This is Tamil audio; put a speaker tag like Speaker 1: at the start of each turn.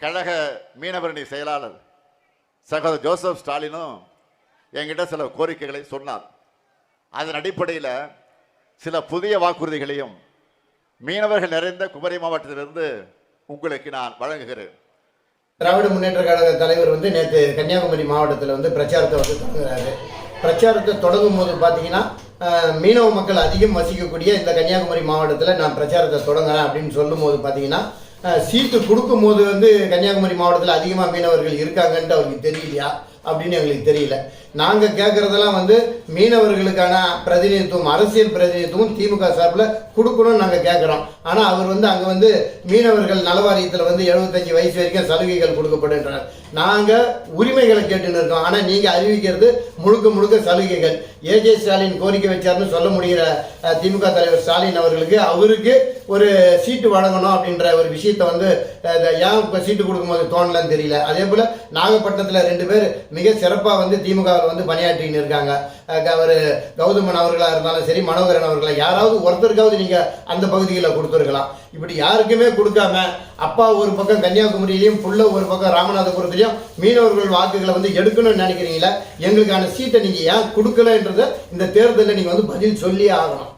Speaker 1: கழக மீனவரணி செயலாளர் சகோதரர் ஜோசப் ஸ்டாலினும் என்கிட்ட சில கோரிக்கைகளை சொன்னார். அதன் அடிப்படையில் சில புதிய வாக்குறுதிகளையும் மீனவர்கள் நிறைந்த குமரி மாவட்டத்திலிருந்து உங்களுக்கு நான் வழங்குகிறேன்.
Speaker 2: திராவிட முன்னேற்ற கழக தலைவர் நேற்று கன்னியாகுமரி மாவட்டத்தில் பிரச்சாரத்தை தொடங்குறாரு. பிரச்சாரத்தை தொடங்கும் போது பார்த்தீங்கன்னா மீனவ மக்கள் அதிகம் வசிக்கக்கூடிய இந்த கன்னியாகுமரி மாவட்டத்தில் நான் பிரச்சாரத்தை தொடங்குறேன் அப்படின்னு சொல்லும் போது பார்த்தீங்கன்னா சீட்டு கொடுக்கும் போது கன்னியாகுமரி மாவட்டத்தில் அதிகமாக மீனவர்கள் இருக்காங்கன்ட்டு அவருக்கு தெரியலையா அப்படின்னு எங்களுக்கு தெரியல. நாங்கள் கேட்குறதெல்லாம் மீனவர்களுக்கான பிரதிநிதித்துவம், அரசியல் பிரதிநிதித்துவம் திமுக சார்பில் கொடுக்கணும்னு நாங்கள் கேட்குறோம். ஆனால் அவர் அங்கே மீனவர்கள் நலவாரியத்தில் 75 வயசு வரைக்கும் சலுகைகள் கொடுக்கப்படுகின்றனர். நாங்கள் உரிமைகளை கேட்டுன்னு இருக்கோம். ஆனால் நீங்கள் அறிவிக்கிறது முழுக்க முழுக்க சலுகைகள். ஏஜே ஸ்டாலின் கோரிக்கை வச்சார்னு சொல்ல முடிகிற திமுக தலைவர் ஸ்டாலின் அவருக்கு ஒரு சீட்டு வழங்கணும் அப்படின்ற ஒரு விஷயத்தை ஏன் இப்போ சீட்டு கொடுக்கும்போது தோணலன்னு தெரியல. அதே போல் நாகப்பட்டினத்தில் 2 பேர் மிக சிறப்பாக திமுக பணியாற்றின்னு இருக்காங்க. அவர் கௌதமன் அவர்களாக இருந்தாலும் சரி, மனோகரன் அவர்களா, யாராவது ஒருத்தருக்காவது நீங்கள் அந்த பகுதிகளில் கொடுத்துருக்கலாம். இப்படி யாருக்குமே கொடுக்காம அப்பா ஒரு பக்கம் கன்னியாகுமரியிலையும் புள்ள ஒரு பக்கம் ராமநாதபுரத்திலையும் மீனவர்கள் வாக்குகளை எடுக்கணும்னு நினைக்கிறீங்களா? எங்களுக்கான சீட்டை நீங்கள் ஏன் கொடுக்கலன்றதை இந்த தேர்தலில் நீங்கள் பதில் சொல்லியே ஆகணும்.